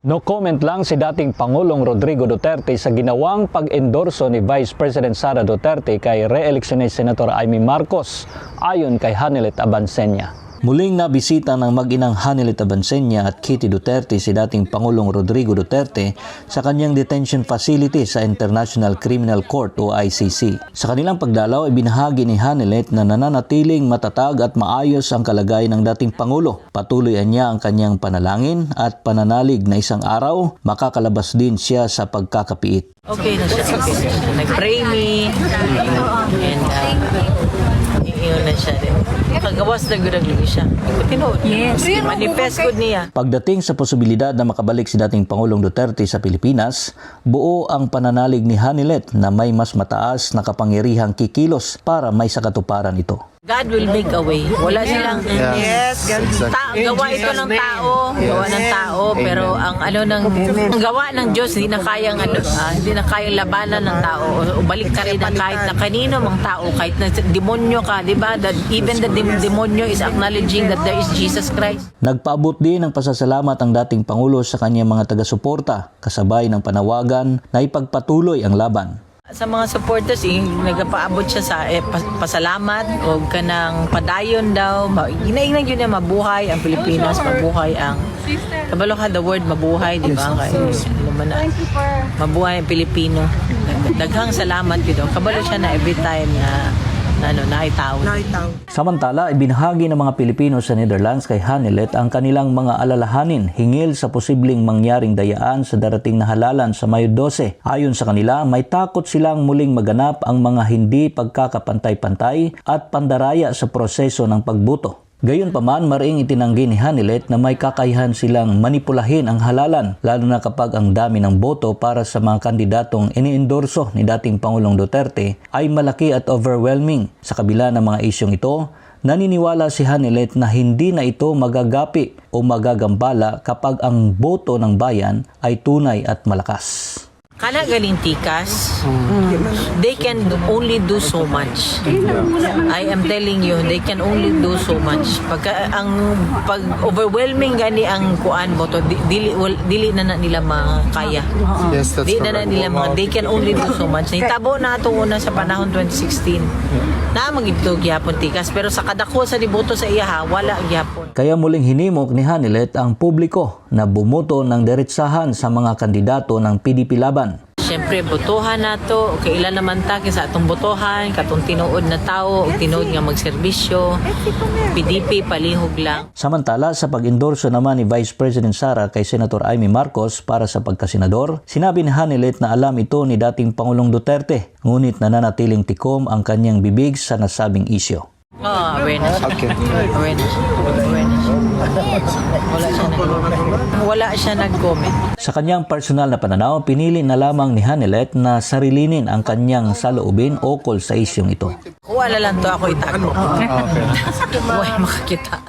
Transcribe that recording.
No comment lang si dating Pangulong Rodrigo Duterte sa ginawang pag-endorso ni Vice President Sara Duterte kay re-election ni Senator Amy Marcos ayon kay Hanelet Abansenya. Muling nabisita ng mag-inang Hanelet Abansenya at Kitty Duterte si dating Pangulong Rodrigo Duterte sa kanyang detention facility sa International Criminal Court o ICC. Sa kanilang pagdalaw, ibinahagi ni Hanelet na nananatiling matatag at maayos ang kalagayan ng dating Pangulo. Patuloy niya ang kanyang panalangin at pananalig na isang araw makakalabas din siya sa pagkakapiit. Okay na siya. Nag-pray me and iyon na siya rin. Kagawas na gudag siya. Tinood. Yes. Manifest good niya. Pagdating sa posibilidad na makabalik si dating Pangulong Duterte sa Pilipinas, buo ang pananalig ni Hanelet na may mas mataas na kapangyarihang kikilos para may sakatuparan ito. God will make a way. Wala silang gawa ito ng tao, gawa ng tao, pero ang gawa ng Diyos hindi na kayang labanan ng tao. O balik ka rin ng kahit na kanino mang tao, kahit na demonyo ka, di ba? That even the demonyo is acknowledging that there is Jesus Christ. Nagpaabot din ng pasasalamat ang dating Pangulo sa kanyang mga taga-suporta, kasabay ng panawagan na ipagpatuloy ang laban. Sa mga supporters, nagpaabot siya sa pasalamat o kanang padayon daw. Inainag yun na mabuhay ang Pilipinas, mabuhay ang kabalo ka the word mabuhay, di ba? Mabuhay ang Pilipino. Daghang salamat yun. Kabalo siya na every time na naitaw. Samantala, ibinahagi ng mga Pilipino sa Netherlands kay Hanelet ang kanilang mga alalahanin hingil sa posibleng mangyaring dayaan sa darating na halalan sa Mayo 12. Ayon sa kanila, may takot silang muling maganap ang mga hindi pagkakapantay-pantay at pandaraya sa proseso ng pagboto. Gayunpaman, maring itinanggi ni Hanelet na may kakayahan silang manipulahin ang halalan, lalo na kapag ang dami ng boto para sa mga kandidatong iniendorso ni dating Pangulong Duterte ay malaki at overwhelming. Sa kabila ng mga isyong ito, naniniwala si Hanelet na hindi na ito magagapi o magagambala kapag ang boto ng bayan ay tunay at malakas. Kana galing tikas, they can only do so much. I am telling you, they can only do so much. Pag overwhelming gani ang kuan boto, dili na nila makaya. Yes, that's Dili na nila they can only do so much. Nitabo na ito una sa panahon 2016. Na magito gyapon tikas, pero sa kadako sa diboto sa iya wala gyapon. Kaya muling hinimok ni Hanelet ang publiko na bumoto ng diretsahan sa mga kandidato ng PDP laban. Siyempre, botohan na to. Kailan naman ta sa atong botohan, katong tinuod na tao, o tinuod nga magserbisyo. PDP, palihog lang. Samantala, sa pag-endorso naman ni Vice President Sara kay Senator Amy Marcos para sa pagkasenador, sinabi ni Hanelet na alam ito ni dating Pangulong Duterte, ngunit nananatiling tikom ang kanyang bibig sa nasabing isyo. Awareness. Okay. Awareness. Wala siya nag-comment. Sa kanyang personal na pananaw, pinili na lamang ni Hanelet na sarilinin ang kanyang saloobin ukol sa isyong ito. Wala lang to ako itago. Huwag makakita.